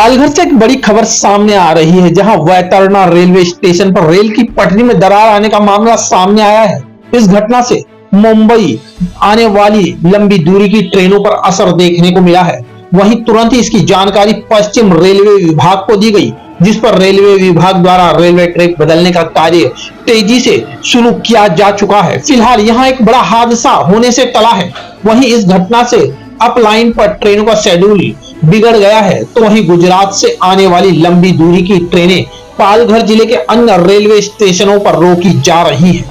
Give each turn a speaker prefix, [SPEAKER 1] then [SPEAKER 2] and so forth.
[SPEAKER 1] पालघर से एक बड़ी खबर सामने आ रही है, जहां वैतरणा रेलवे स्टेशन पर रेल की पटरी में दरार आने का मामला सामने आया है। इस घटना से मुंबई आने वाली लंबी दूरी की ट्रेनों पर असर देखने को मिला है। वहीं तुरंत ही इसकी जानकारी पश्चिम रेलवे विभाग को दी गई, जिस पर रेलवे विभाग द्वारा रेलवे ट्रैक बदलने का कार्य तेजी से शुरू किया जा चुका है। फिलहाल यहाँ एक बड़ा हादसा होने से टला है। वहीं इस घटना से अप लाइन पर ट्रेनों का शेड्यूल बिगड़ गया है, तो वहीं गुजरात से आने वाली लंबी दूरी की ट्रेनें पालघर जिले के अन्य रेलवे स्टेशनों पर रोकी जा रही है।